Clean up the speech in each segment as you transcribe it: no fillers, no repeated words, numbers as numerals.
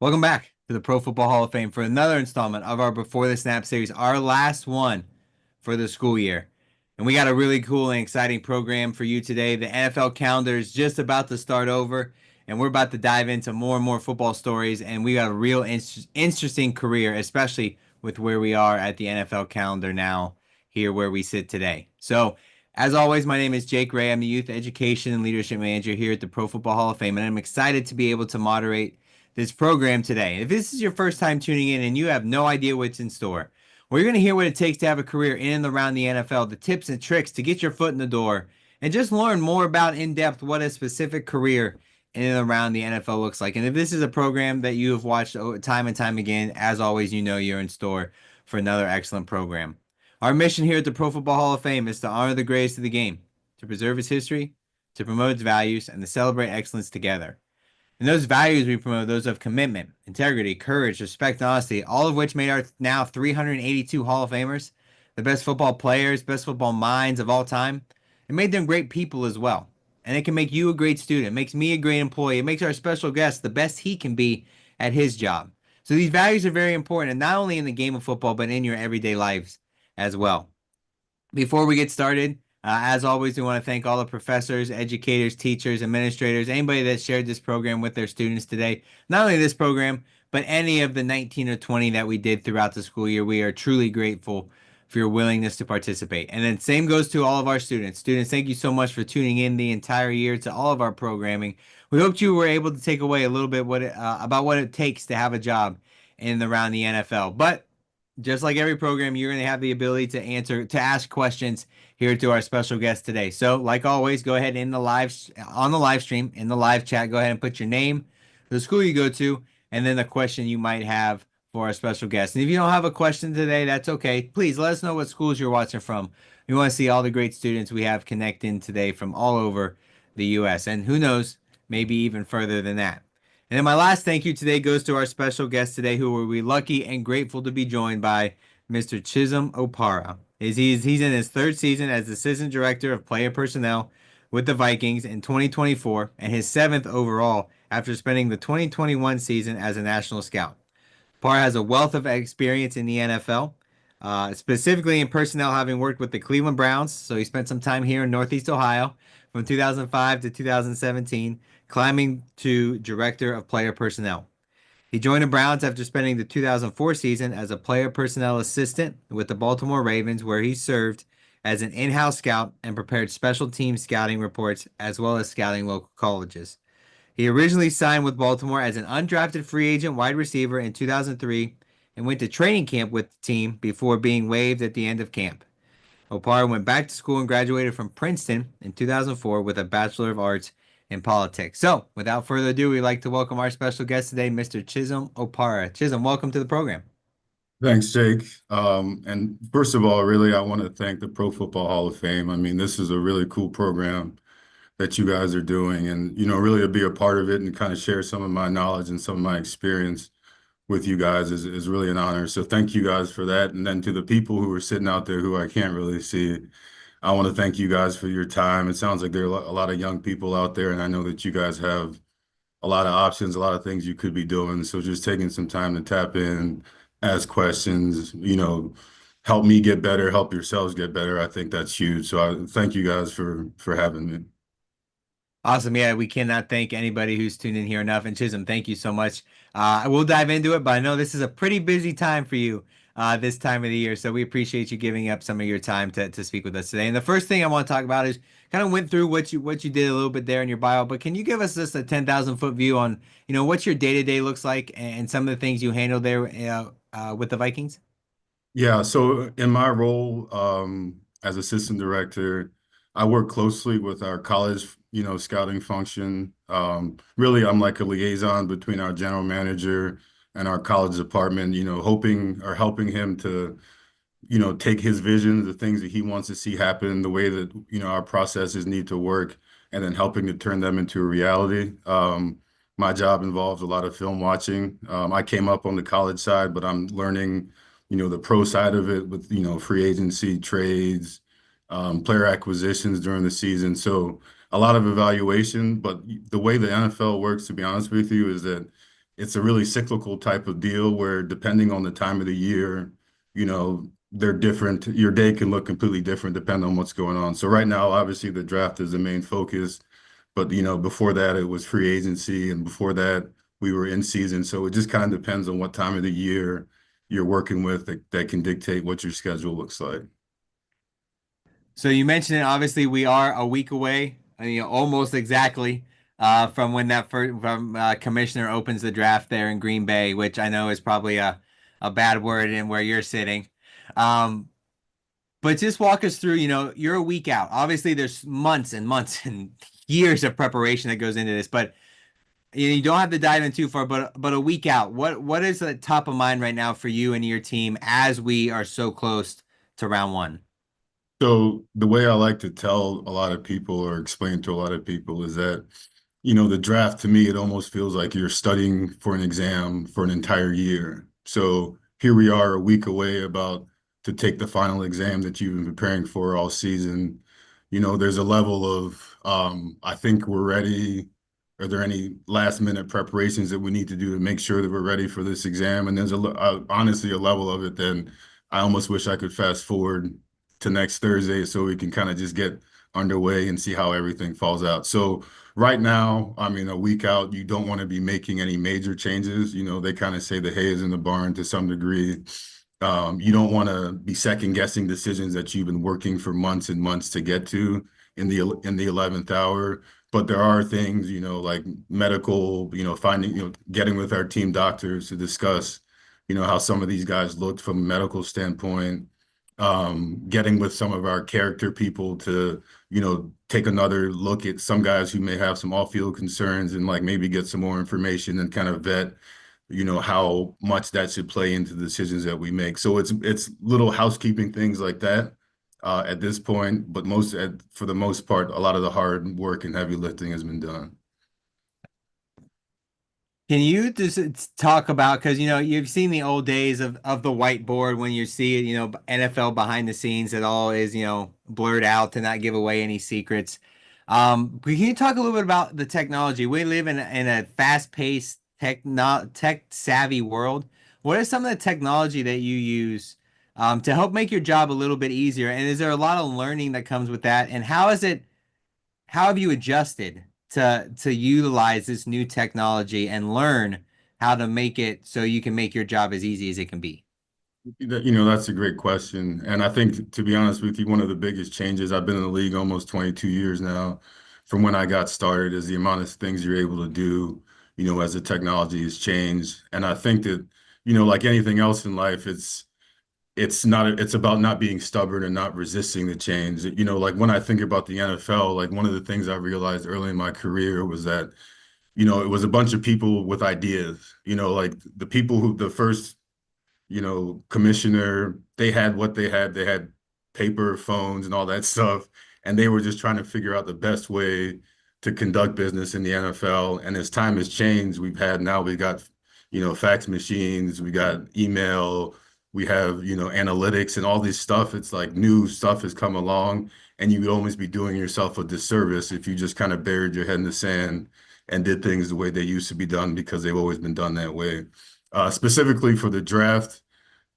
Welcome back to the Pro Football Hall of Fame for another installment of our Before the Snap series, our last one for the school year. And we got a really cool and exciting program for you today. The NFL calendar is just about to start over, and we're about to dive into more and more football stories. And we got a real interesting career, especially with where we are at the NFL calendar now, here where we sit today. So, as always, my name is Jake Ray. I'm the Youth Education and Leadership Manager here at the Pro Football Hall of Fame, and I'm excited to be able to moderate this program today. If this is your first time tuning in and you have no idea what's in store, well, you're going to hear what it takes to have a career in and around the NFL, the tips and tricks to get your foot in the door, and just learn more about in depth what a specific career in and around the NFL looks like. And if this is a program that you have watched time and time again, as always, you know you're in store for another excellent program. Our mission here at the Pro Football Hall of Fame is to honor the greatest of the game, to preserve its history, to promote its values, and to celebrate excellence together. And those values we promote, those of commitment, integrity, courage, respect, and honesty, all of which made our now 382 Hall of Famers the best football players, best football minds of all time. It made them great people as well. And it can make you a great student. It makes me a great employee. It makes our special guest the best he can be at his job. So these values are very important, and not only in the game of football, but in your everyday lives as well. Before we get started, as always, we want to thank all the professors, educators, teachers, administrators, anybody that shared this program with their students today. Not only this program, but any of the 19 or 20 that we did throughout the school year. We are truly grateful for your willingness to participate. And then same goes to all of our students. Students, thank you so much for tuning in the entire year to all of our programming. We hope you were able to take away a little bit about what it takes to have a job in and around the NFL. But just like every program, you're going to have the ability to ask questions here to our special guest today. So, like always, go ahead on the live stream, in the live chat, go ahead and put your name, the school you go to, and then the question you might have for our special guest. And if you don't have a question today, that's okay. Please let us know what schools you're watching from. We want to see all the great students we have connecting today from all over the U.S. And who knows, maybe even further than that. And then my last thank you today goes to our special guest today, who will be lucky and grateful to be joined by Mr. Chisom Opara. He's in his third season as Assistant Director of Player Personnel with the Vikings in 2024, and his seventh overall after spending the 2021 season as a national scout. Parr has a wealth of experience in the NFL, specifically in personnel, having worked with the Cleveland Browns. So he spent some time here in Northeast Ohio from 2005 to 2017, climbing to Director of Player Personnel. He joined the Browns after spending the 2004 season as a player personnel assistant with the Baltimore Ravens, where he served as an in-house scout and prepared special team scouting reports as well as scouting local colleges. He originally signed with Baltimore as an undrafted free agent wide receiver in 2003 and went to training camp with the team before being waived at the end of camp. Opara went back to school and graduated from Princeton in 2004 with a Bachelor of Arts in Politics. So, without further ado, we'd like to welcome our special guest today, Mr. Chisom Opara. Chisom, welcome to the program. Thanks, Jake. And first of all, really, I want to thank the Pro Football Hall of Fame. I mean, this is a really cool program that you guys are doing, and really to be a part of it and kind of share some of my knowledge and some of my experience with you guys is really an honor. So thank you guys for that. And then to the people who are sitting out there who I can't really see, I want to thank you guys for your time. It sounds like there are a lot of young people out there, and I know that you guys have a lot of options, a lot of things you could be doing. So just taking some time to tap in, ask questions, help me get better, help yourselves get better. I think that's huge. So I thank you guys for having me. Awesome. Yeah, we cannot thank anybody who's tuned in here enough. And Chisholm, thank you so much. I will dive into it, but I know this is a pretty busy time for you this time of the year. So we appreciate you giving up some of your time to speak with us today. And the first thing I want to talk about is kind of went through what you did a little bit there in your bio, but can you give us just a 10,000 foot view on, what your day-to-day looks like and some of the things you handle there with the Vikings? Yeah, so in my role as assistant director, I work closely with our college, scouting function. Really, I'm like a liaison between our general manager and our college department, hoping or helping him to, take his vision, the things that he wants to see happen, the way that, our processes need to work, and then helping to turn them into a reality. My job involves a lot of film watching. I came up on the college side, but I'm learning the pro side of it with, free agency trades, player acquisitions during the season. So a lot of evaluation, but the way the NFL works, to be honest with you, is that it's a really cyclical type of deal where depending on the time of the year, they're different. Your day can look completely different depending on what's going on. So right now, obviously the draft is the main focus, but before that it was free agency, and before that we were in season. So it just kind of depends on what time of the year you're working with that can dictate what your schedule looks like. So you mentioned it. Obviously, we are a week away, almost exactly, from when that first from commissioner opens the draft there in Green Bay, which I know is probably a bad word in where you're sitting. Um, but just walk us through. You're a week out. Obviously, there's months and months and years of preparation that goes into this, but you don't have to dive in too far. But a week out, what is at top of mind right now for you and your team as we are so close to round one? So the way I like to tell a lot of people or explain to a lot of people is that, the draft to me, it almost feels like you're studying for an exam for an entire year. So here we are a week away about to take the final exam that you've been preparing for all season. There's a level of, I think we're ready. Are there any last minute preparations that we need to do to make sure that we're ready for this exam? And there's honestly a level of it then I almost wish I could fast forward to next Thursday so we can kind of just get underway and see how everything falls out. So right now, I mean, a week out, you don't want to be making any major changes. They kind of say the hay is in the barn to some degree. You don't want to be second guessing decisions that you've been working for months and months to get to in the 11th hour. But there are things, like medical, finding, getting with our team doctors to discuss, how some of these guys looked from a medical standpoint, getting with some of our character people to, take another look at some guys who may have some off-field concerns and like maybe get some more information and kind of vet, how much that should play into the decisions that we make. So it's little housekeeping things like that at this point, but for the most part, a lot of the hard work and heavy lifting has been done. Can you just talk about, because you've seen the old days of the whiteboard when you see it, NFL behind the scenes, it all is, blurred out to not give away any secrets. But can you talk a little bit about the technology? We live in a fast-paced tech savvy world. What is some of the technology that you use to help make your job a little bit easier? And is there a lot of learning that comes with that? And how have you adjusted to utilize this new technology and learn how to make it so you can make your job as easy as it can be? That's a great question. And I think, to be honest with you, one of the biggest changes, I've been in the league almost 22 years now, from when I got started, is the amount of things you're able to do, as the technology has changed. And I think that, like anything else in life, it's about not being stubborn and not resisting the change. Like when I think about the NFL, like one of the things I realized early in my career was that, it was a bunch of people with ideas, like the people who the first commissioner, they had what they had. They had paper, phones, and all that stuff. And they were just trying to figure out the best way to conduct business in the NFL. And as time has changed, we've got, fax machines, we got email, we have, analytics and all this stuff. It's like new stuff has come along, and you would almost be doing yourself a disservice if you just kind of buried your head in the sand and did things the way they used to be done because they've always been done that way. Specifically for the draft,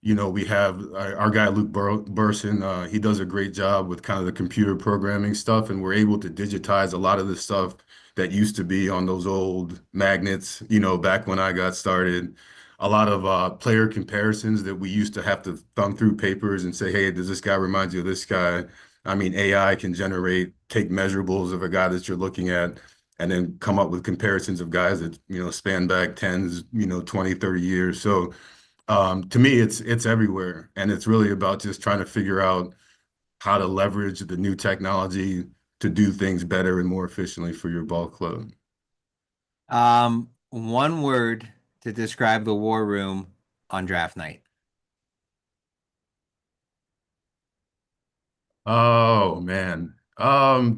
we have our guy Luke Burson. He does a great job with kind of the computer programming stuff, and we're able to digitize a lot of the stuff that used to be on those old magnets, back when I got started. A lot of player comparisons that we used to have to thumb through papers and say, hey, does this guy remind you of this guy? I mean, AI can take measurables of a guy that you're looking at and then come up with comparisons of guys that, span back tens, 20, 30 years. So to me, it's everywhere, and it's really about just trying to figure out how to leverage the new technology to do things better and more efficiently for your ball club. One word to describe the war room on draft night. Oh man,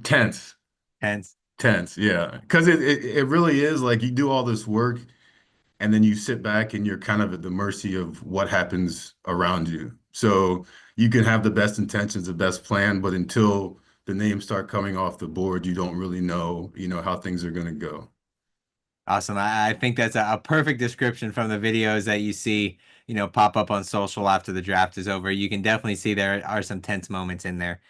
tense, Hence, tense, yeah, because it really is like you do all this work and then you sit back and you're kind of at the mercy of what happens around you. So you can have the best intentions, the best plan, but until the names start coming off the board, you don't really know, how things are going to go. Awesome. I think that's a perfect description from the videos that you see, pop up on social after the draft is over. You can definitely see there are some tense moments in there.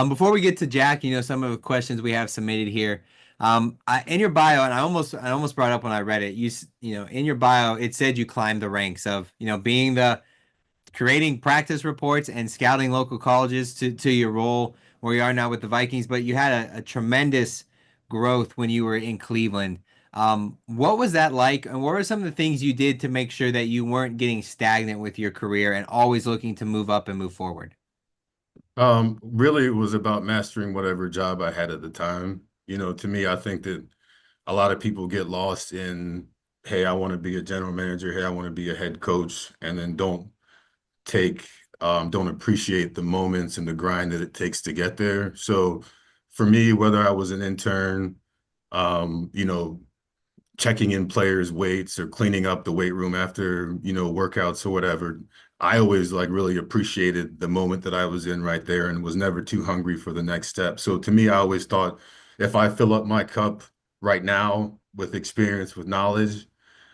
Before we get to Jack, some of the questions we have submitted here. In your bio, and I almost brought it up when I read it. In your bio, it said you climbed the ranks of, being the creating practice reports and scouting local colleges to your role where you are now with the Vikings, but you had a tremendous growth when you were in Cleveland. What was that like? And what were some of the things you did to make sure that you weren't getting stagnant with your career and always looking to move up and move forward? Really, it was about mastering whatever job I had at the time. To me, I think that a lot of people get lost in, hey, I want to be a general manager. Hey, I want to be a head coach, and then take, don't appreciate the moments and the grind that it takes to get there. So for me, whether I was an intern, um, you know, checking in players' weights or cleaning up the weight room after, workouts or whatever, I always like really appreciated the moment that I was in right there and was never too hungry for the next step. So to me, I always thought if I fill up my cup right now with experience, with knowledge,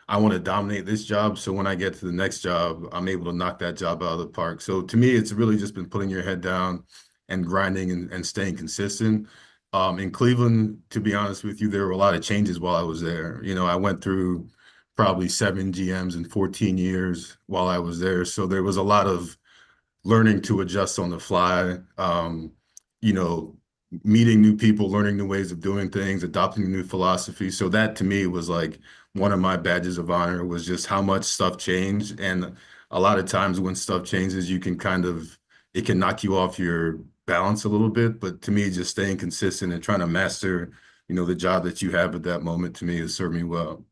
I want to dominate this job. So when I get to the next job, I'm able to knock that job out of the park. So to me, it's really just been putting your head down and grinding and staying consistent. In Cleveland, to be honest with you, there were a lot of changes while I was there. I went through probably 7 GMs in 14 years while I was there. So there was a lot of learning to adjust on the fly, you know, meeting new people, learning new ways of doing things, adopting a new philosophy. So that to me was like one of my badges of honor was just how much stuff changed. And a lot of times when stuff changes, it can knock you off your balance a little bit. But to me, just staying consistent and trying to master, the job that you have at that moment to me has served me well.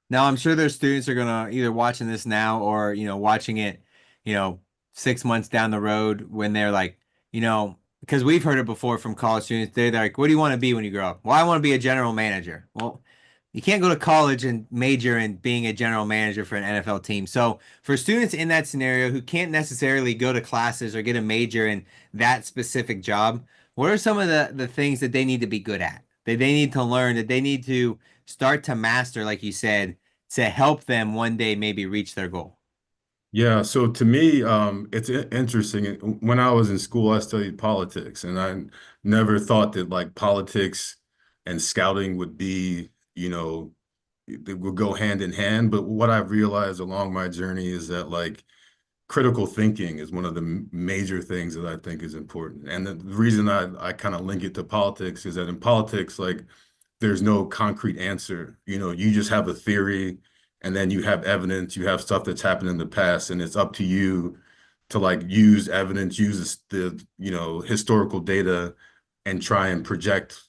Now, I'm sure there's students are gonna either watching this now or, watching it, you know, 6 months down the road when they're like, because we've heard it before from college students. They're like, what do you want to be when you grow up? Well, I want to be a general manager. Well, you can't go to college and major in being a general manager for an NFL team. So for students in that scenario who can't necessarily go to classes or get a major in that specific job, what are some of the things that they need to be good at? That they need to learn, that they need to start to master, like you said, to help them one day maybe reach their goal? Yeah, so to me, it's interesting. When I was in school, I studied politics, and I never thought that like politics and scouting would be, they would go hand in hand. But what I've realized along my journey is that like critical thinking is one of the major things that I think is important. And the reason I kind of link it to politics is that in politics, like there's no concrete answer. You just have a theory and then you have evidence, you have stuff that's happened in the past, and it's up to you to like use evidence, use the, historical data and try and project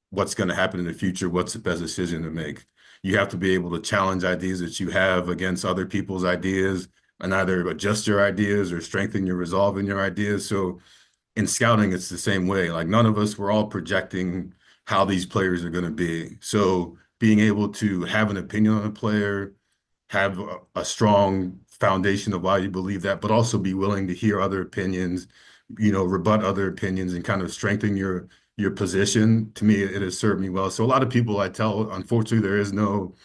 what's going to happen in the future, what's the best decision to make. You have to be able to challenge ideas that you have against other people's ideas and either adjust your ideas or strengthen your resolve in your ideas. So in scouting, it's the same way. Like none of us, we're all projecting how these players are going to be. So being able to have an opinion on a player, have a strong foundation of why you believe that, but also be willing to hear other opinions, rebut other opinions and kind of strengthen your position. To me, it has served me well. So a lot of people I tell, unfortunately, there is no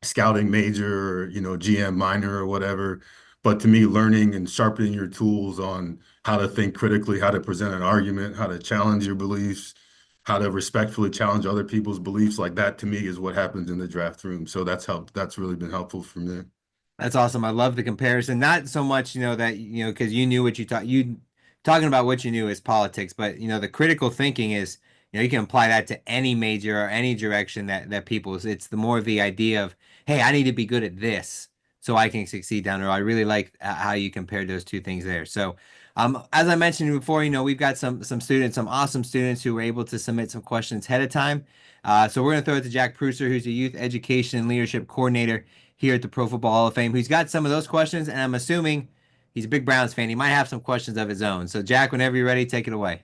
scouting major or, GM minor or whatever. But to me, learning and sharpening your tools on how to think critically, how to present an argument, how to challenge your beliefs, how to respectfully challenge other people's beliefs, like that to me is what happens in the draft room. So that's really been helpful for me. That's awesome. I love the comparison. Not so much, that, because you knew what you talking about what you knew is politics, but the critical thinking is, you can apply that to any major or any direction that people, it's the more of the idea of, hey, I need to be good at this so I can succeed down the road. I really like how you compared those two things there. So, as I mentioned before, we've got some students, some awesome students who were able to submit some questions ahead of time. So we're going to throw it to Jack Prusser, who's a youth education and leadership coordinator here at the Pro Football Hall of Fame, who's got some of those questions, and I'm assuming he's a big Browns fan. He might have some questions of his own. So, Jack, whenever you're ready, take it away.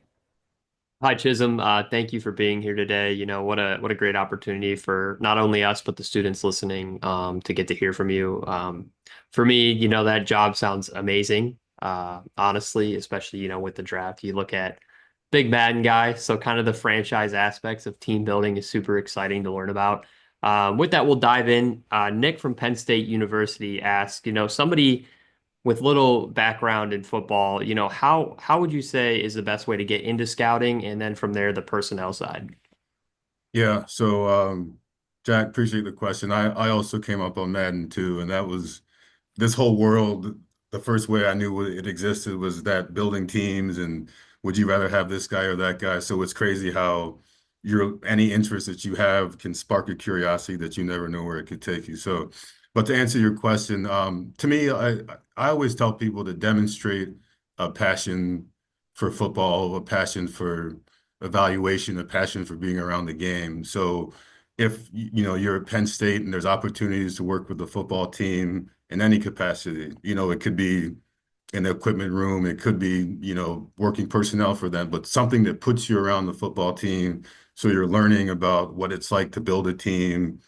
Hi, Chisom. Thank you for being here today. What a great opportunity for not only us but the students listening to get to hear from you. For me, that job sounds amazing. Honestly, especially with the draft, you look at Big Madden guy, so kind of the franchise aspects of team building is super exciting to learn about. With that, we'll dive in. Nick from Penn State University asks, somebody with little background in football, how would you say is the best way to get into scouting, and then from there, the personnel side? Yeah, so Jack, appreciate the question. I also came up on Madden too, and that was this whole world. The first way I knew it existed was that building teams and would you rather have this guy or that guy? So it's crazy how your any interest that you have can spark a curiosity that you never know where it could take you. So, but to answer your question, to me, I always tell people to demonstrate a passion for football, a passion for evaluation, a passion for being around the game. So if you're at Penn State and there's opportunities to work with the football team in any capacity, it could be in the equipment room, it could be, working personnel for them, but something that puts you around the football team so you're learning about what it's like to build a team,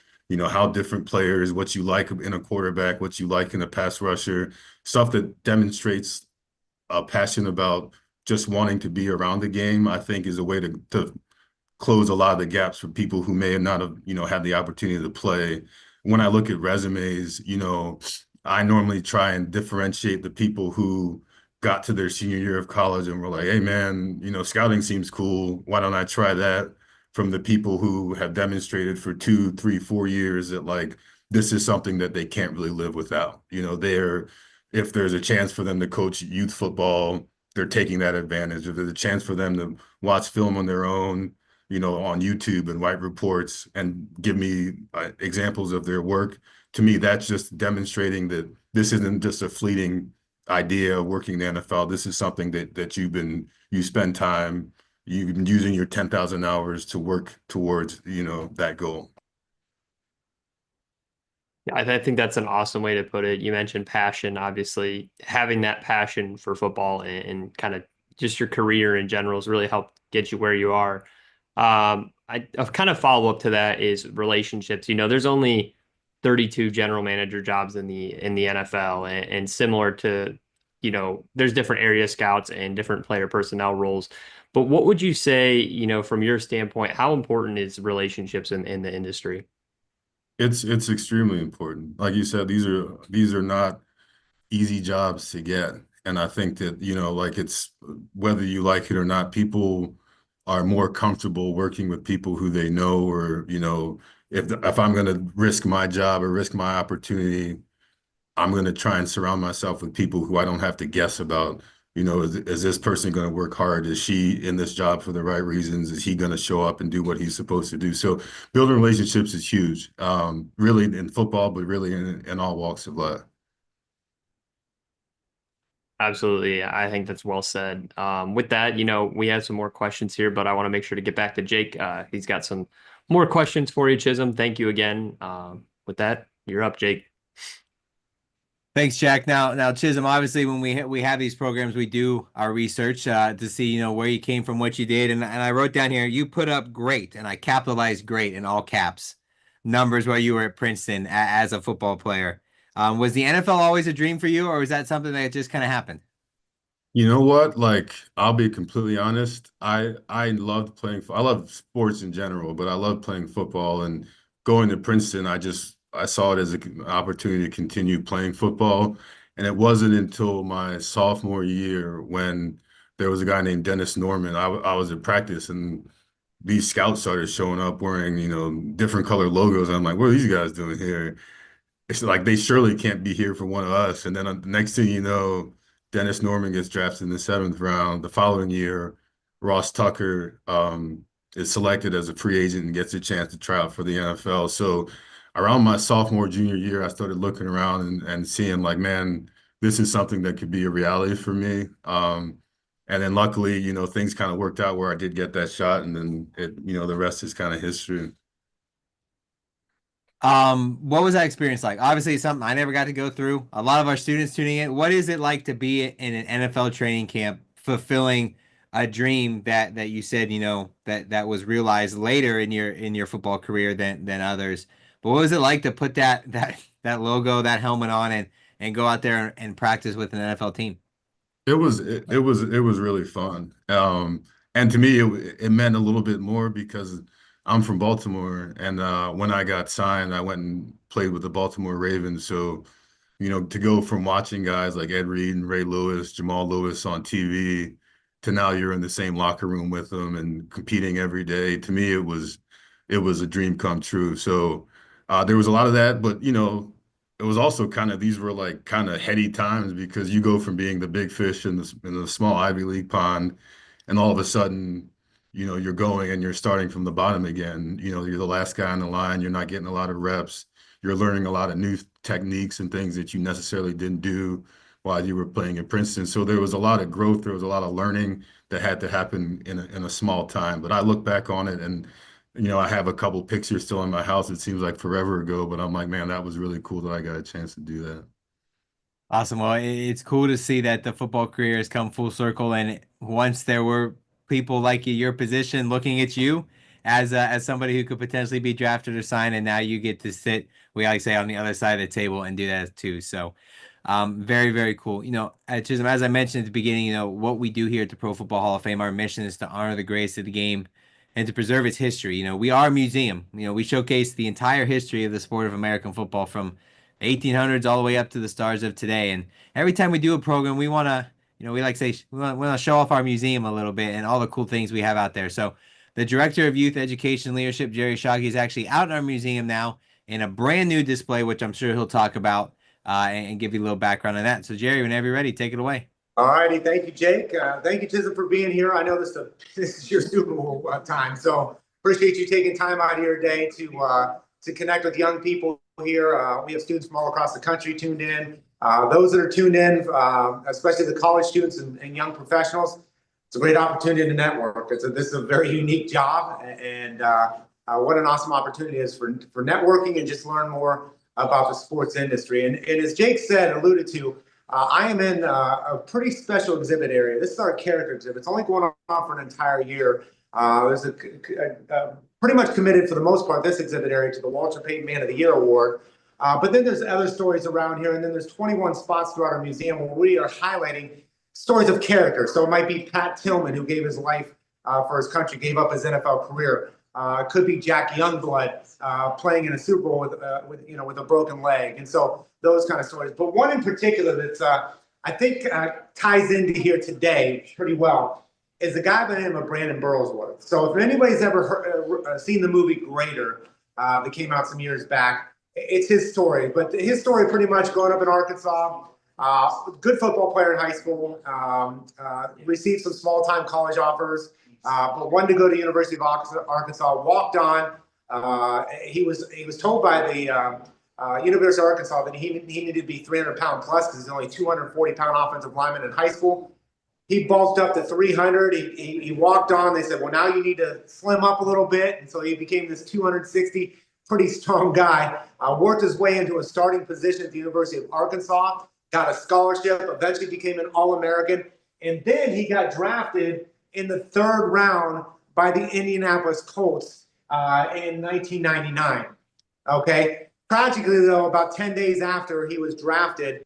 how different players, what you like in a quarterback, what you like in a pass rusher, stuff that demonstrates a passion about just wanting to be around the game, I think is a way to close a lot of the gaps for people who may not have, had the opportunity to play. When I look at resumes, I normally try and differentiate the people who got to their senior year of college and were like, hey man, scouting seems cool. Why don't I try that? From the people who have demonstrated for 2, 3, 4 years that like this is something that they can't really live without. If there's a chance for them to coach youth football, they're taking that advantage. If there's a chance for them to watch film on their own, on YouTube and write reports and give me examples of their work. To me, that's just demonstrating that this isn't just a fleeting idea of working in the NFL. This is something that you spend time, you've been using your 10,000 hours to work towards, that goal. Yeah, I think that's an awesome way to put it. You mentioned passion, obviously having that passion for football and kind of just your career in general has really helped get you where you are. A kind of follow up to that is relationships. There's only 32 general manager jobs in the NFL, and similar to, there's different area scouts and different player personnel roles. But what would you say, from your standpoint, how important is relationships in the industry? It's extremely important. Like you said, these are not easy jobs to get. And I think that, like it's whether you like it or not, people are more comfortable working with people who they know, or, if I'm going to risk my job or risk my opportunity, I'm going to try and surround myself with people who I don't have to guess about. Is this person going to work hard? Is she in this job for the right reasons? Is he going to show up and do what he's supposed to do? So building relationships is huge, really in football, but really in all walks of life. Absolutely. I think that's well said. With that, we have some more questions here, but I want to make sure to get back to Jake. He's got some more questions for you, Chisom. Thank you again. With that, you're up, Jake. Thanks, Jack. Now, Chisholm. Obviously, when we have these programs, we do our research to see where you came from, what you did, and I wrote down here you put up great, and I capitalized great in all caps numbers while you were at Princeton as a football player. Was the NFL always a dream for you, or was that something that just kind of happened? You know what? Like, I'll be completely honest. I loved playing. I love sports in general, but I love playing football. And going to Princeton, I saw it as an opportunity to continue playing football. And it wasn't until my sophomore year when there was a guy named Dennis Norman. I was at practice, and these scouts started showing up wearing, different color logos. I'm like, what are these guys doing here? It's like they surely can't be here for one of us. And then the next thing you know, Dennis Norman gets drafted in the seventh round. The following year, Ross Tucker is selected as a free agent and gets a chance to try out for the NFL. So around my sophomore, junior year, I started looking around and seeing like, man, this is something that could be a reality for me. And then luckily, things kind of worked out where I did get that shot, and then the rest is kind of history. What was that experience like? Obviously, it's something I never got to go through. A lot of our students tuning in. What is it like to be in an NFL training camp, fulfilling a dream that you said, that was realized later in your football career than others? But what was it like to put that logo, that helmet on and go out there and practice with an NFL team? It was really fun. And to me, it meant a little bit more because I'm from Baltimore, and when I got signed, I went and played with the Baltimore Ravens. So, to go from watching guys like Ed Reed and Ray Lewis, Jamal Lewis on TV to now you're in the same locker room with them and competing every day, to me it was a dream come true. So there was a lot of that, but it was also kind of these were like kind of heady times because you go from being the big fish in the small Ivy League pond, and all of a sudden, you're going and you're starting from the bottom again. You're the last guy on the line. You're not getting a lot of reps. You're learning a lot of new techniques and things that you necessarily didn't do while you were playing in Princeton. So there was a lot of growth. There was a lot of learning that had to happen in a small time. But I look back on it and, I have a couple pictures still in my house. It seems like forever ago, but I'm like, man, that was really cool that I got a chance to do that. Awesome. Well, it's cool to see that the football career has come full circle. And once there were people like you, your position, looking at you as somebody who could potentially be drafted or signed, and now you get to sit, we always say, on the other side of the table and do that too. So, very, very cool. At Chisholm, as I mentioned at the beginning, what we do here at the Pro Football Hall of Fame, our mission is to honor the greats of the game and to preserve its history. We are a museum. We showcase the entire history of the sport of American football from 1800s all the way up to the stars of today. And every time we do a program, we want to, we like to say, we want to show off our museum a little bit and all the cool things we have out there. So the Director of Youth Education Leadership, Jerry Shockey, is actually out in our museum now in a brand new display, which I'm sure he'll talk about and give you a little background on that. So Jerry, whenever you're ready, take it away. All righty, thank you, Jake. Thank you, Chisom, for being here. I know this is your Super Bowl time, so appreciate you taking time out of your day to connect with young people here. We have students from all across the country tuned in. Those that are tuned in, especially the college students and young professionals, it's a great opportunity to network. This is a very unique job, and what an awesome opportunity it is for networking and just learn more about the sports industry. And as Jake said, alluded to, I am in a pretty special exhibit area. This is our character exhibit. It's only going on for an entire year. There's pretty much committed for the most part, this exhibit area, to the Walter Payton Man of the Year Award. But then there's other stories around here, and then there's 21 spots throughout our museum where we are highlighting stories of character. So it might be Pat Tillman, who gave his life for his country, gave up his NFL career. It could be Jack Youngblood playing in a Super Bowl with a broken leg, and so those kind of stories. But one in particular that's I think ties into here today pretty well is the guy by the name of Brandon Burlsworth. So if anybody's ever seen the movie Greater that came out some years back, it's his story. But his story pretty much growing up in Arkansas, good football player in high school, received some small-time college offers, but wanted to go to University of Arkansas, walked on. He was told by the University of Arkansas that he needed to be 300-pound plus because he's only 240-pound offensive lineman in high school. He bulked up to 300. He walked on. They said, well, now you need to slim up a little bit. And so he became this 260, pretty strong guy, worked his way into a starting position at the University of Arkansas, got a scholarship, eventually became an All-American. And then he got drafted in the third round by the Indianapolis Colts in 1999. Okay. Tragically, though, about 10 days after he was drafted,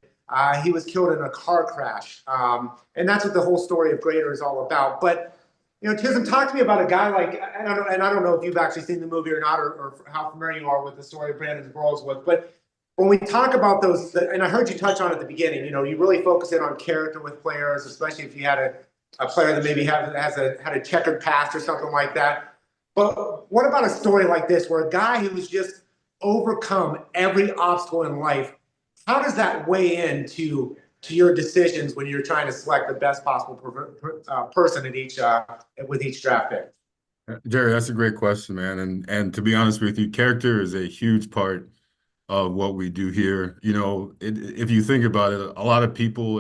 he was killed in a car crash. And that's what the whole story of Greater is all about. But, Chisom, talk to me about a guy like, I don't know if you've actually seen the movie or not, or how familiar you are with the story of Brandon Burlsworth. But when we talk about those, and I heard you touch on it at the beginning, you really focus in on character with players, especially if you had a player that maybe had a checkered past or something like that. But what about a story like this, where a guy who's just overcome every obstacle in life, how does that weigh into your decisions when you're trying to select the best possible person with each draft pick? Jerry, that's a great question, man. And to be honest with you, character is a huge part of what we do here. If you think about it, a lot of people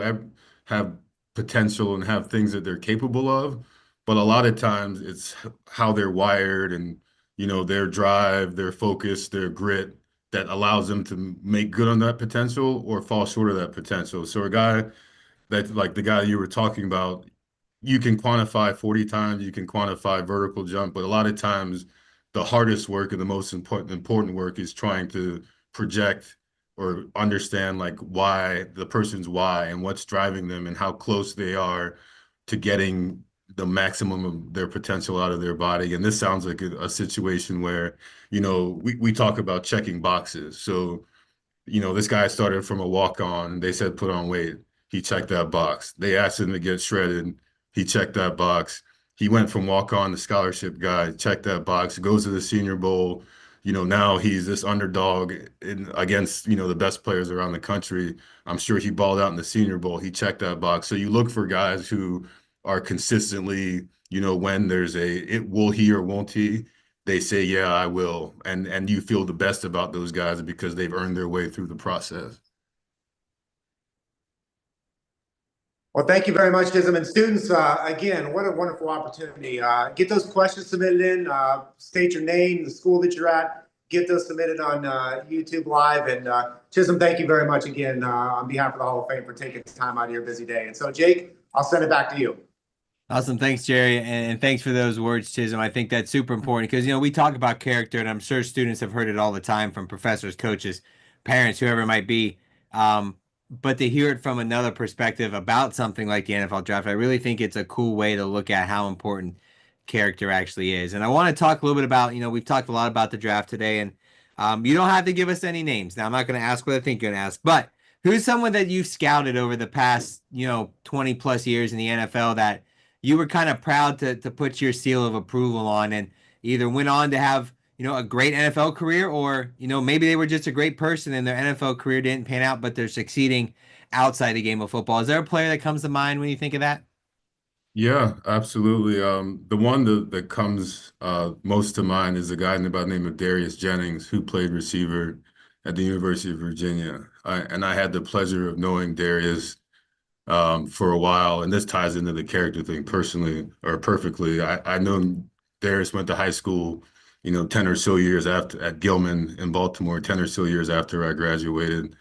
have potential and have things that they're capable of, but a lot of times it's how they're wired and their drive, their focus, their grit that allows them to make good on that potential or fall short of that potential. So a guy that, like the guy you were talking about, you can quantify 40 times, you can quantify vertical jump, but a lot of times the hardest work and the most important work is trying to project or understand like why the person's why and what's driving them and how close they are to getting the maximum of their potential out of their body. And this sounds like a situation where, you know, we talk about checking boxes. So, you know, this guy started from a walk-on. They said put on weight. He checked that box. They asked him to get shredded. He checked that box. He went from walk-on to scholarship guy, checked that box, goes to the Senior Bowl. You know, now he's this underdog against, you know, the best players around the country. I'm sure he balled out in the Senior Bowl. He checked that box. So you look for guys who are consistently, you know, when there's it will he or won't he, they say, yeah, I will. And you feel the best about those guys because they've earned their way through the process. Well, thank you very much, Chisom. And students, again, what a wonderful opportunity. Get those questions submitted in, state your name, the school that you're at, get those submitted on YouTube Live. And Chisom, thank you very much again on behalf of the Hall of Fame for taking time out of your busy day. And so, Jake, I'll send it back to you. Awesome. Thanks, Jerry. And thanks for those words, Chisholm. I think that's super important because, you know, we talk about character, and I'm sure students have heard it all the time from professors, coaches, parents, whoever it might be. But to hear it from another perspective about something like the NFL draft, I really think it's a cool way to look at how important character actually is. And I want to talk a little bit about, you know, we've talked a lot about the draft today, and you don't have to give us any names. Now, I'm not going to ask what I think you're going to ask, but who's someone that you've scouted over the past, you know, 20 plus years in the NFL that you were kind of proud to put your seal of approval on and either went on to have, you know, a great NFL career, or, you know, maybe they were just a great person and their NFL career didn't pan out, but they're succeeding outside the game of football. Is there a player that comes to mind when you think of that? Yeah, absolutely. The one that comes most to mind is a guy by the name of Darius Jennings, who played receiver at the University of Virginia. And I had the pleasure of knowing Darius for a while, and this ties into the character thing personally or perfectly. I know Darius went to high school, you know, 10 or so years after at Gilman in Baltimore, 10 or so years after I graduated.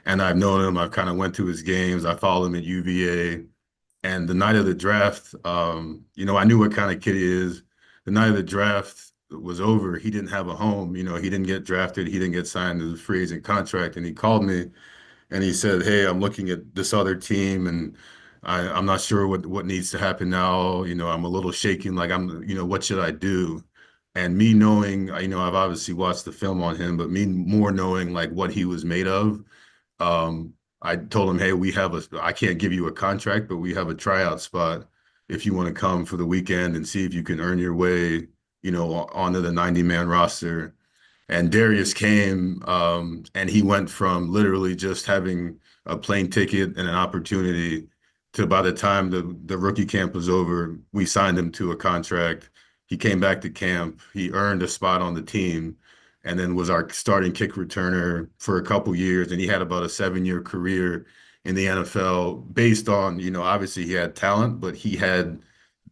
And I've known him. I've kind of went to his games. I followed him at UVA. And the night of the draft, you know, I knew what kind of kid he is. The night of the draft was over. He didn't have a home. You know, he didn't get drafted. He didn't get signed to the free agent contract. And he called me and he said, "Hey, I'm looking at this other team, and I'm not sure what needs to happen now. You know, I'm a little shaking. Like you know, what should I do?" And me knowing, you know, I've obviously watched the film on him, but me more knowing like what he was made of, um, I told him, "Hey, I can't give you a contract, but we have a tryout spot if you want to come for the weekend and see if you can earn your way, you know, onto the 90-man roster." And Darius came, and he went from literally just having a plane ticket and an opportunity to by the time the rookie camp was over, we signed him to a contract. He came back to camp. He earned a spot on the team and then was our starting kick returner for a couple years. And he had about a 7-year career in the NFL based on, you know, obviously he had talent, but he had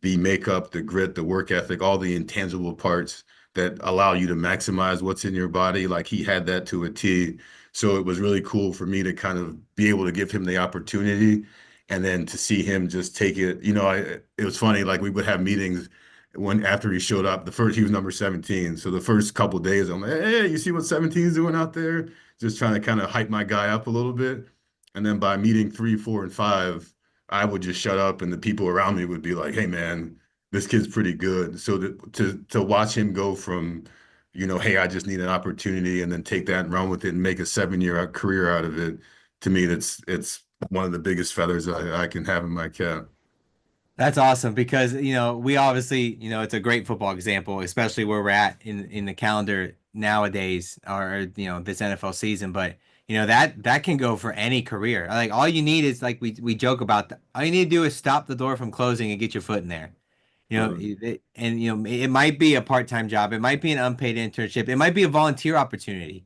the makeup, the grit, the work ethic, all the intangible parts that allow you to maximize what's in your body. Like he had that to a T. So it was really cool for me to kind of be able to give him the opportunity and then to see him just take it. You know, it was funny, like we would have meetings when after he showed up, he was number 17. So the first couple of days, I'm like, "Hey, you see what 17 is doing out there?" Just trying to kind of hype my guy up a little bit. And then by meeting 3, 4, and 5, I would just shut up and the people around me would be like, "Hey man, this kid's pretty good." So to watch him go from, you know, "Hey, I just need an opportunity," and then take that and run with it and make a 7-year career out of it, to me, it's one of the biggest feathers I can have in my cap. That's awesome because, you know, we obviously, you know, it's a great football example, especially where we're at in the calendar nowadays, or, you know, this NFL season. But, you know, that can go for any career. Like all you need is, like we joke about that. All you need to do is stop the door from closing and get your foot in there. You know, Right. and you know, it might be a part-time job, it might be an unpaid internship, it might be a volunteer opportunity.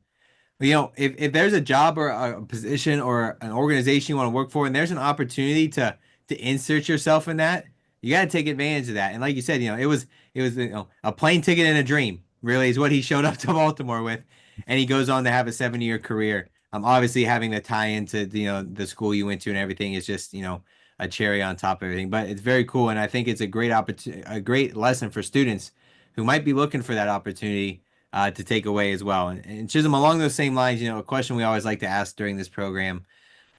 You know, if there's a job or a position or an organization you want to work for, and there's an opportunity to insert yourself in that, you got to take advantage of that. And like you said, you know, it was you know, a plane ticket and a dream, really, is what he showed up to Baltimore with, and he goes on to have a 7-year career. Obviously having the tie into you know the school you went to and everything is just you know a cherry on top of everything. But it's very cool, and I think it's a great opportunity, a great lesson for students who might be looking for that opportunity to take away as well. And Chisholm, along those same lines, you know, a question we always like to ask during this program,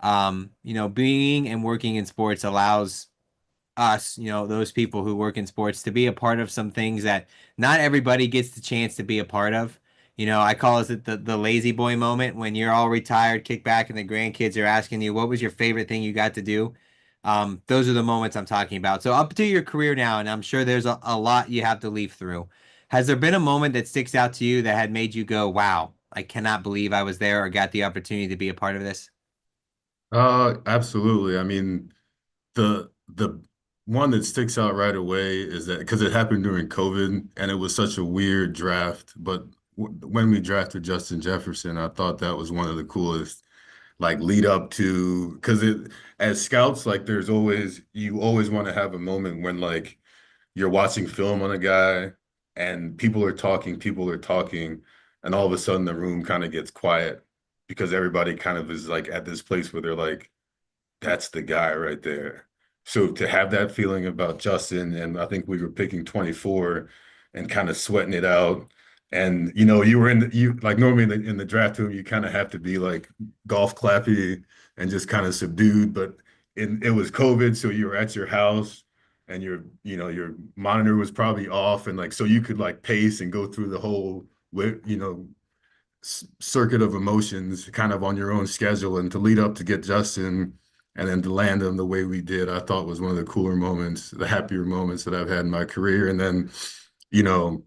you know, being and working in sports allows us, those people who work in sports, to be a part of some things that not everybody gets the chance to be a part of. I call it the lazy boy moment when you're all retired, kick back, and the grandkids are asking you, what was your favorite thing you got to do? Those are the moments I'm talking about. So up to your career now, and I'm sure there's a lot you have to leaf through. Has there been a moment that sticks out to you that had made you go, wow, I cannot believe I was there or got the opportunity to be a part of this? Absolutely. I mean, the one that sticks out right away is that because it happened during COVID and it was such a weird draft, but when we drafted Justin Jefferson, I thought that was one of the coolest like lead up to because it as scouts, like there's always you always want to have a moment when like you're watching film on a guy and people are talking, and all of a sudden the room kind of gets quiet because everybody kind of is like at this place where they're like, that's the guy right there. So to have that feeling about Justin, and I think we were picking 24 and kind of sweating it out. And you were you like normally in the draft room, you kind of have to be like golf clappy and just kind of subdued. But it was COVID, so you were at your house and your monitor was probably off, and like so you could like pace and go through the whole circuit of emotions kind of on your own schedule, and to lead up to get Justin and then to land him the way we did, I thought was one of the cooler moments, the happier moments that I've had in my career. And then, you know,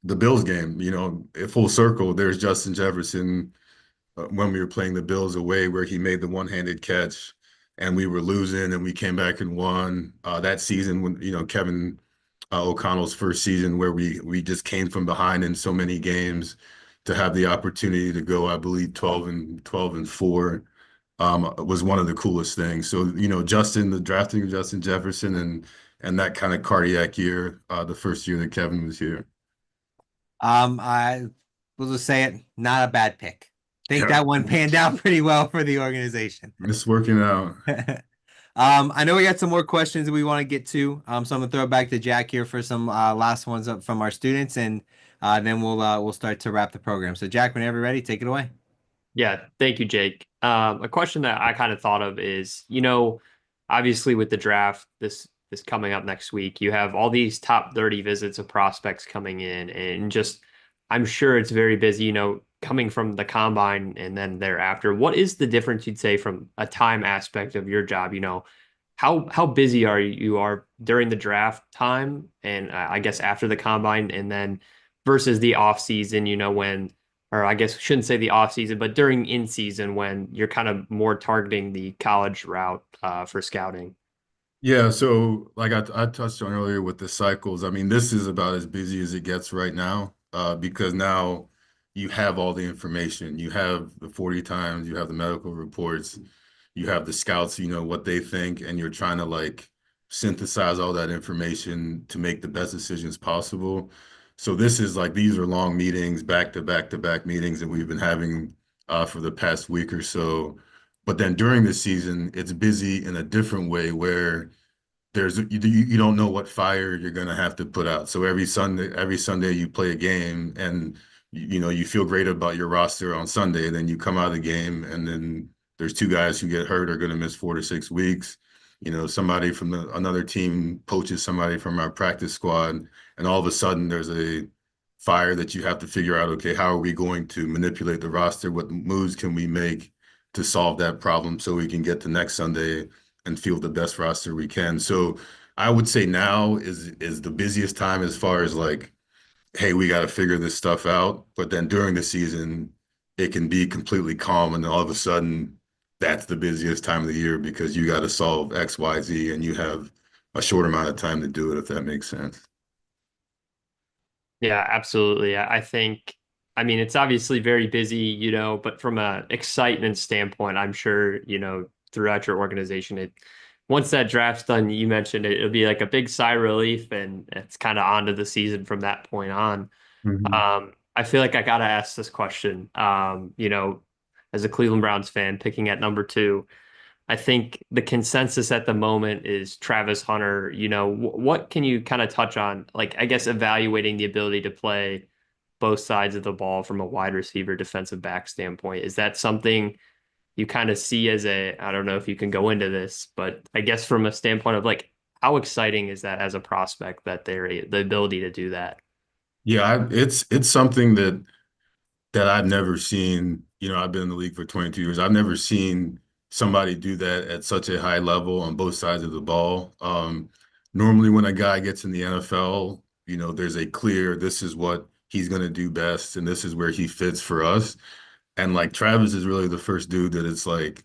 the Bills game, full circle, there's Justin Jefferson when we were playing the Bills away where he made the one-handed catch and we were losing and we came back and won that season when, Kevin O'Connell's first season where we just came from behind in so many games to have the opportunity to go, I believe, 12 and 4 was one of the coolest things. So, the drafting of Justin Jefferson and that kind of cardiac year, the first year that Kevin was here. I will just say it, not a bad pick. Think Yeah, that one panned out pretty well for the organization. it's working out. I know we got some more questions that we want to get to. So I'm gonna throw it back to Jack here for some last ones up from our students, and then we'll start to wrap the program. So Jack, whenever you're ready, take it away. Yeah, thank you, Jake. A question that I kind of thought of is, obviously with the draft this coming up next week, you have all these top 30 visits of prospects coming in, and just I'm sure it's very busy, coming from the combine and then thereafter. What is the difference you'd say from a time aspect of your job? How busy are during the draft time and I guess after the combine and then versus the off season, when or I guess shouldn't say the off season, but during in season when you're kind of more targeting the college route for scouting. Yeah, so like I touched on earlier with the cycles, I mean, this is about as busy as it gets right now, because now you have all the information. You have the 40 times, you have the medical reports, you have the scouts, what they think, and you're trying to like synthesize all that information to make the best decisions possible. So this is like these are long meetings, back to back to back meetings that we've been having for the past week or so. But then during the season, it's busy in a different way where you don't know what fire you're going to have to put out. So every Sunday you play a game and you feel great about your roster on Sunday, and then you come out of the game and then there's two guys who get hurt are going to miss 4 to 6 weeks. Somebody from another team poaches somebody from our practice squad, and all of a sudden there's a fire that you have to figure out, okay, how are we going to manipulate the roster? What moves can we make to solve that problem so we can get to next Sunday and field the best roster we can? So I would say now is the busiest time as far as like, hey, we got to figure this stuff out. But then during the season, it can be completely calm, and all of a sudden, that's the busiest time of the year because you got to solve X, Y, Z, and you have a short amount of time to do it, if that makes sense. Yeah, absolutely. I think, I mean, it's obviously very busy, but from a excitement standpoint, I'm sure, throughout your organization, once that draft's done, you mentioned it'll be like a big sigh of relief and it's kind of on to the season from that point on. Mhm. I feel like I gotta ask this question. As a Cleveland Browns fan, picking at number two, I think the consensus at the moment is Travis Hunter. What can you kind of touch on? Like, I guess evaluating the ability to play both sides of the ball from a wide receiver, defensive back standpoint. Is that something you kind of see as I don't know if you can go into this, but I guess from a standpoint of like, how exciting is that as a prospect that the ability to do that? Yeah, it's something that I've never seen. You know, I've been in the league for 22 years. I've never seen somebody do that at such a high level on both sides of the ball. Normally, when a guy gets in the NFL, you know, there's a clear, this is what he's going to do best, and this is where he fits for us. And like Travis is really the first dude that it's like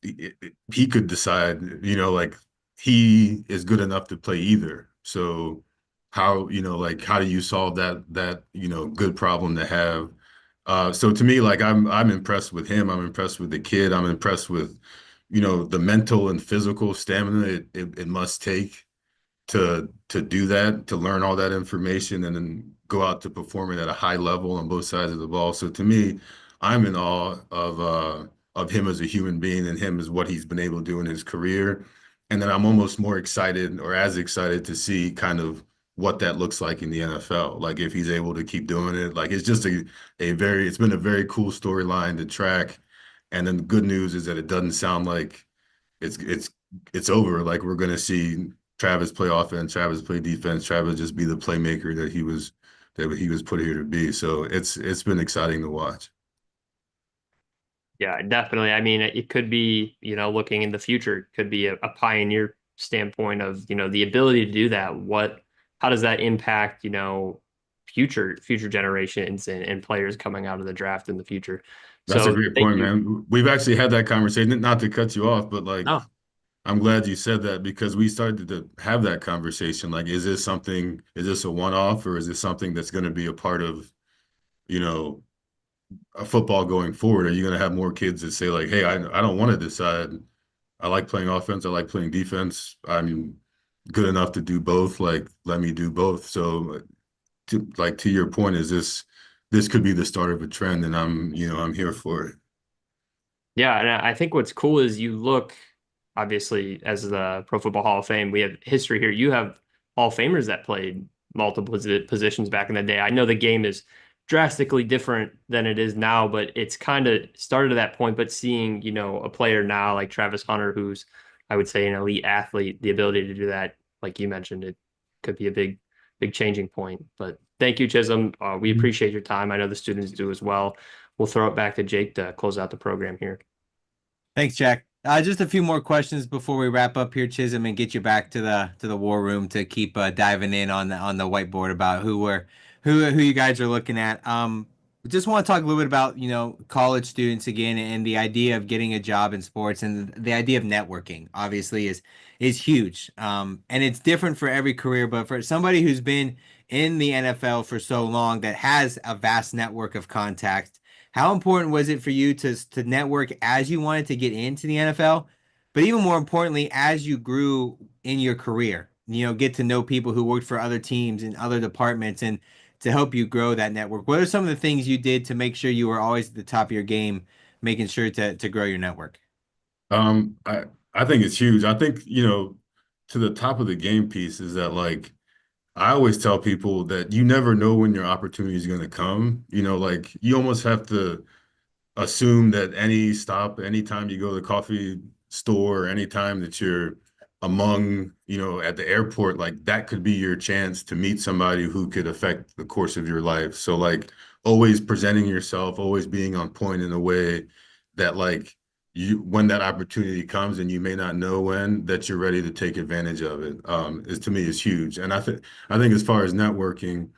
he could decide, you know, like he is good enough to play either. So how, you know, like how do you solve that, you know, good problem to have? So to me, like I'm impressed with him. I'm impressed with the kid. I'm impressed with, you know, the mental and physical stamina it must take to do that, to learn all that information and then go out to perform it at a high level on both sides of the ball. So to me, I'm in awe of him as a human being and him as what he's been able to do in his career. And then I'm almost more excited or as excited to see kind of what that looks like in the NFL. Like if he's able to keep doing it, like it's just it's been a very cool storyline to track. And then the good news is that it doesn't sound like it's it's it's over. Like we're gonna see Travis play offense, Travis play defense, Travis just be the playmaker that he was put here to be. So it's been exciting to watch. Yeah, definitely. I mean, it could be, looking in the future, it could be a pioneer standpoint of, the ability to do that. How does that impact, future generations and players coming out of the draft in the future? That's a So great thank point, you. man. We've actually had that conversation, not to cut you off, but like No, I'm glad you said that because we started to have that conversation. Like, is this a one-off or is this something that's going to be a part of, you know, a football going forward? Are you going to have more kids that say like, hey, I don't want to decide. I like playing offense. I like playing defense. I'm good enough to do both. Like, let me do both. So, to your point, this could be the start of a trend, and I'm here for it. yeah, and I think what's cool is you look, obviously, as the Pro Football Hall of Fame, we have history here. You have Hall of Famers that played multiple positions back in the day. I know the game is drastically different than it is now, but it's kind of started at that point. But seeing, a player now like Travis Hunter, who's, I would say, an elite athlete, the ability to do that, like you mentioned, it could be a big changing point. But thank you, Chisom. We appreciate your time. I know the students do as well. We'll throw it back to Jake to close out the program here. Thanks, Jack. Just a few more questions before we wrap up here, Chisholm, and get you back to the war room to keep diving in on the whiteboard about who you guys are looking at. Just want to talk a little bit about college students again and the idea of getting a job in sports and the idea of networking. Obviously, is huge. And it's different for every career, but for somebody who's been in the NFL for so long that has a vast network of contacts. How important was it for you to network as you wanted to get into the NFL, but even more importantly, as you grew in your career, get to know people who worked for other teams and other departments and to help you grow that network? What are some of the things you did to make sure you were always at the top of your game, making sure to grow your network? Um, I I think it's huge. I think, to the top of the game piece is that like I always tell people that you never know when your opportunity is going to come. Like you almost have to assume that anytime you go to the coffee store, anytime that you're at the airport, like that could be your chance to meet somebody who could affect the course of your life. So like always presenting yourself, always being on point in a way that like when that opportunity comes and you may not know when, that you're ready to take advantage of it, is to me is huge. And I think as far as networking,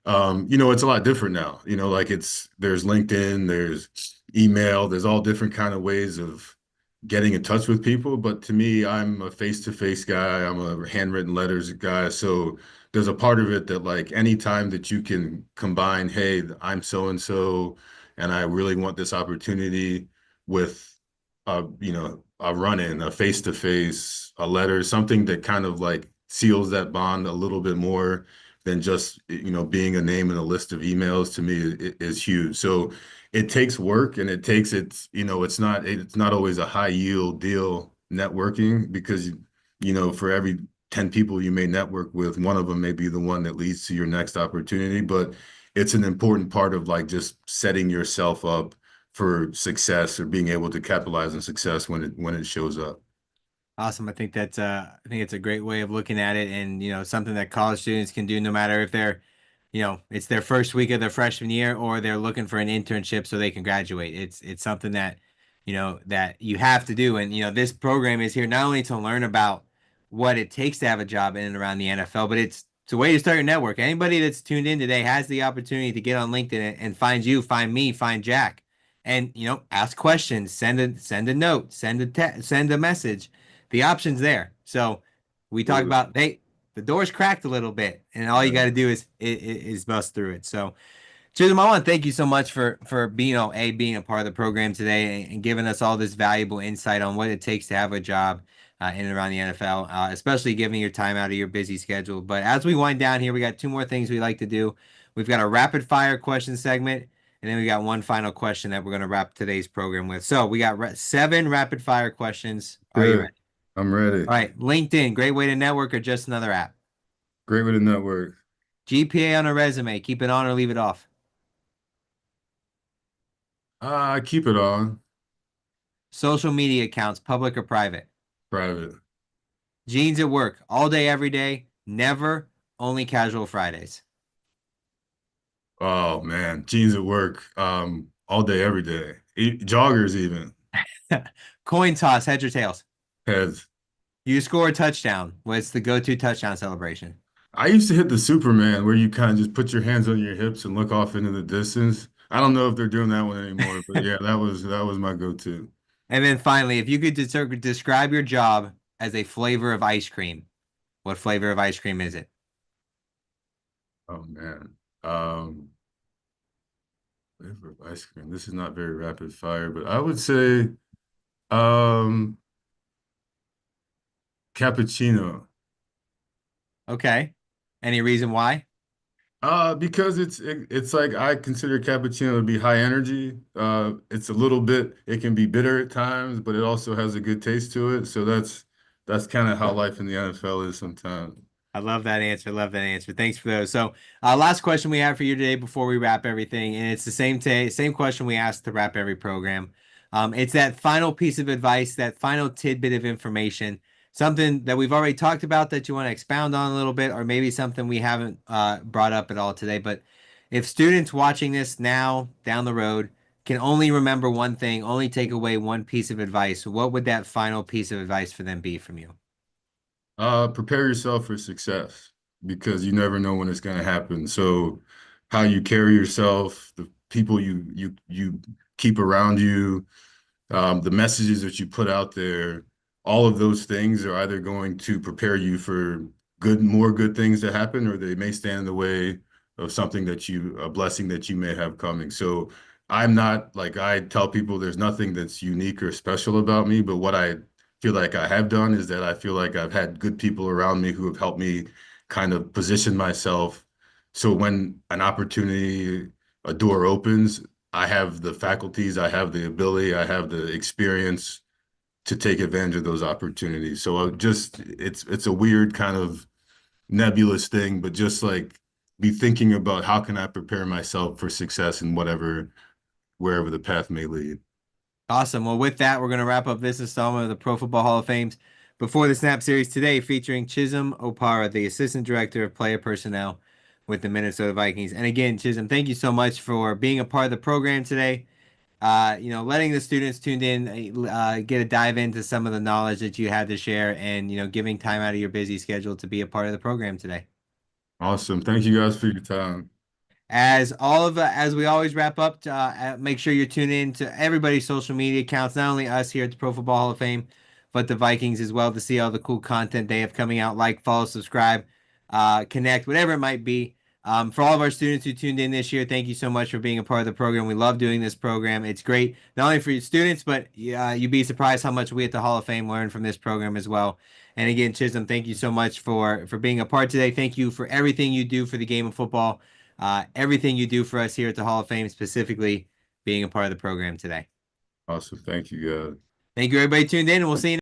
it's a lot different now. Like there's LinkedIn, there's email, there's all different kind of ways of getting in touch with people. But to me, I'm a face-to-face guy. I'm a handwritten letters guy. So there's a part of it that like anytime that you can combine, hey, I'm so and so, and I really want this opportunity with a run-in, a face-to-face, a letter, something that kind of like seals that bond a little bit more than just being a name in a list of emails to me is huge. So it takes work and it's not always a high yield deal networking because for every 10 people you may network with, one of them may be the one that leads to your next opportunity. But it's an important part of like just setting yourself up for success or being able to capitalize on success when it shows up. Awesome. I think it's a great way of looking at it, and something that college students can do no matter if they're, it's their first week of their freshman year or they're looking for an internship so they can graduate. It's something that, that you have to do. And this program is here not only to learn about what it takes to have a job in and around the NFL, but it's a way to start your network. Anybody that's tuned in today has the opportunity to get on LinkedIn and find you, find me, find Jack, and ask questions, send a note, send a message. The option's there. So we talk Absolutely. about, hey, the door's cracked a little bit, and all you got to do is bust through it. So, Chisholm, I want to thank you so much for being a part of the program today, and giving us all this valuable insight on what it takes to have a job in and around the NFL, especially giving your time out of your busy schedule. But as we wind down here, we got two more things we like to do. We've got a rapid fire question segment, and then we got one final question that we're going to wrap today's program with. So we got 7 rapid fire questions. Are you Good. ready? I'm ready. All right, LinkedIn, great way to network or just another app? Great way to network. GPA on a resume, keep it on or leave it off? Keep it on. Social media accounts, public or private? Private. Jeans at work, all day, every day, never, only casual Fridays. Oh man, jeans at work. All day, every day. Joggers even. Coin toss, heads or tails? Heads. You score a touchdown. What's the go-to touchdown celebration? I used to hit the Superman where you kind of just put your hands on your hips and look off into the distance. I don't know if they're doing that one anymore, but yeah, that was my go-to. And then finally, if you could describe your job as a flavor of ice cream, what flavor of ice cream is it? Oh man. Um, Flavor of ice cream. This is not very rapid fire, but I would say um cappuccino. Okay. Any reason why? Because it's like I consider cappuccino to be high energy. It's a little bit, it can be bitter at times, but it also has a good taste to it. So that's kind of how life in the NFL is sometimes. I love that answer. Love that answer. Thanks for those. So, last question we have for you today before we wrap everything, and it's the same question we ask to wrap every program. It's that final piece of advice, that final tidbit of information, something that we've already talked about that you want to expound on a little bit, or maybe something we haven't brought up at all today. But if students watching this now down the road can only remember one thing, only take away one piece of advice, what would that final piece of advice for them be from you? Prepare yourself for success because you never know when it's going to happen. So how you carry yourself, the people you keep around you, the messages that you put out there, all of those things are either going to prepare you for more good things to happen, or they may stand in the way of a blessing that you may have coming. So I'm not like I tell people there's nothing that's unique or special about me, but what I feel like I have done is that I feel like I've had good people around me who have helped me kind of position myself. So when an opportunity, a door opens, I have the faculties, I have the ability, I have the experience to take advantage of those opportunities. So it's a weird kind of nebulous thing, but just like be thinking about how can I prepare myself for success in wherever the path may lead. Awesome. Well, with that, we're going to wrap up this installment of the Pro Football Hall of Fame's Before the Snap series today, featuring Chisom Opara, the Assistant Director of Player Personnel with the Minnesota Vikings. And again, Chisom, thank you so much for being a part of the program today. Letting the students tuned in get a dive into some of the knowledge that you had to share, and giving time out of your busy schedule to be a part of the program today. Awesome. Thank you guys for your time. As we always wrap up, make sure you're tuning in to everybody's social media accounts, not only us here at the Pro Football Hall of Fame, but the Vikings as well, to see all the cool content they have coming out. Like, follow, subscribe, connect, whatever it might be. For all of our students who tuned in this year, thank you so much for being a part of the program. We love doing this program. It's great not only for your students, but you'd be surprised how much we at the Hall of Fame learn from this program as well. And again, Chisom, thank you so much for being a part today. Thank you for everything you do for the game of football, everything you do for us here at the Hall of Fame, specifically being a part of the program today. Awesome. Thank you guys. Thank you, everybody tuned in, and we'll see you.